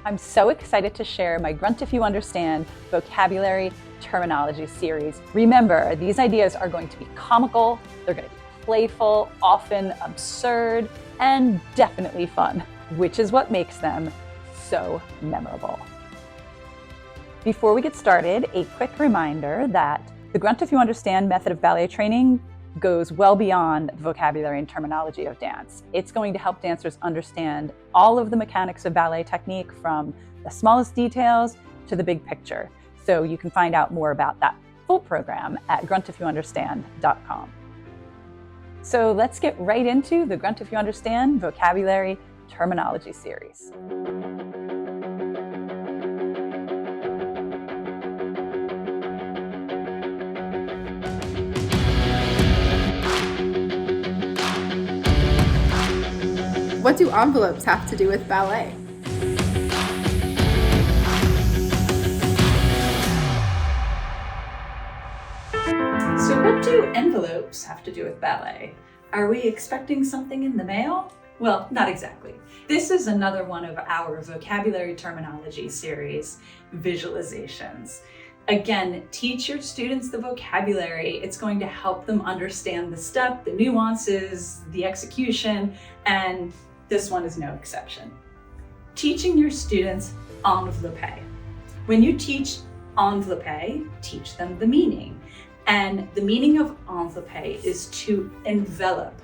I'm so excited to share my Grunt If You Understand vocabulary terminology series. Remember, these ideas are going to be comical, they're going to be playful, often absurd, and definitely fun, which is what makes them so memorable. Before we get started, a quick reminder that the Grunt If You Understand method of ballet training goes well beyond the vocabulary and terminology of dance. It's going to help dancers understand all of the mechanics of ballet technique, from the smallest details to the big picture. So you can find out more about that full program at gruntifyouunderstand.com. So let's get right into the Grunt If You Understand vocabulary terminology series. What do envelopes have to do with ballet? So what do envelopes have to do with ballet? Are we expecting something in the mail? Well, not exactly. This is another one of our vocabulary terminology series, visualizations. Again, teach your students the vocabulary. It's going to help them understand the step, the nuances, the execution, and this one is no exception. Teaching your students envelope. When you teach envelope, teach them the meaning. And the meaning of envelope is to envelop,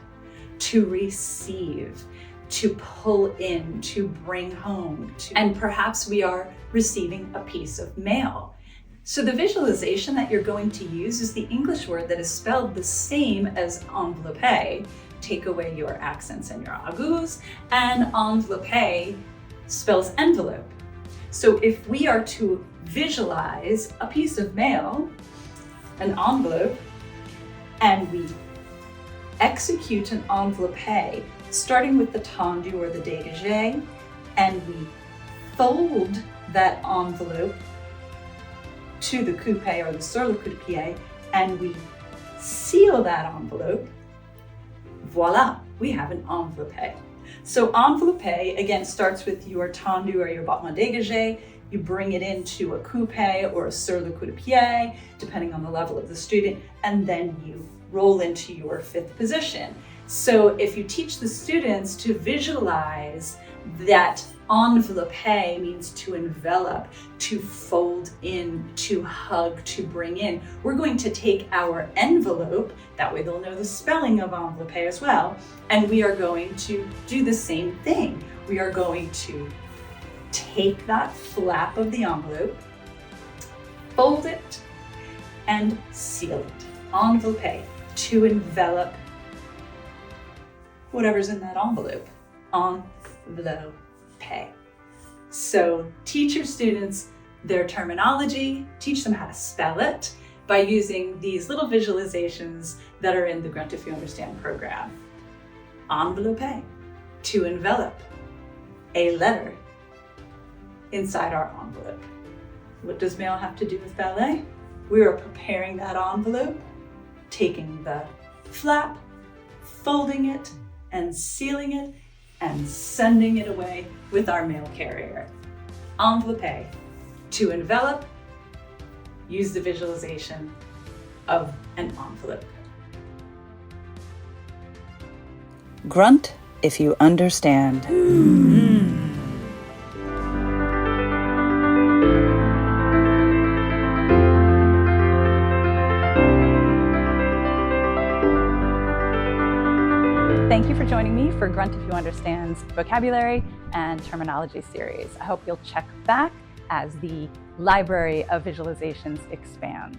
to receive, to pull in, to bring home. And perhaps we are receiving a piece of mail. So the visualization that you're going to use is the English word that is spelled the same as envelope. Take away your accents and your agus, and envelope spells envelope. So if we are to visualize a piece of mail, an envelope, and we execute an envelope starting with the tendu or the dégagé, and we fold that envelope to the coupé or the sur le coup de pied, and we seal that envelope, voila, we have an envelope. So envelope, again, starts with your tendu or your battement dégagé. You bring it into a coupé or a sur le coup de pied, depending on the level of the student, and then you roll into your fifth position. So if you teach the students to visualize that envelope means to envelop, to fold in, to hug, to bring in, we're going to take our envelope, that way they'll know the spelling of envelope as well, and we are going to do the same thing. We are going to take that flap of the envelope, fold it, and seal it. Envelope, to envelop whatever's in that envelope. Envelope. So teach your students their terminology, teach them how to spell it by using these little visualizations that are in the Grunt If You Understand program. Envelope, to envelop a letter inside our envelope. What does mail have to do with ballet? We are preparing that envelope, taking the flap, folding it, and sealing it, and sending it away with our mail carrier. Envelope, to envelop, use the visualization of an envelope. Grunt if you understand. Thank you for joining me for Grunt If You Understand's vocabulary and terminology series. I hope you'll check back as the library of visualizations expands.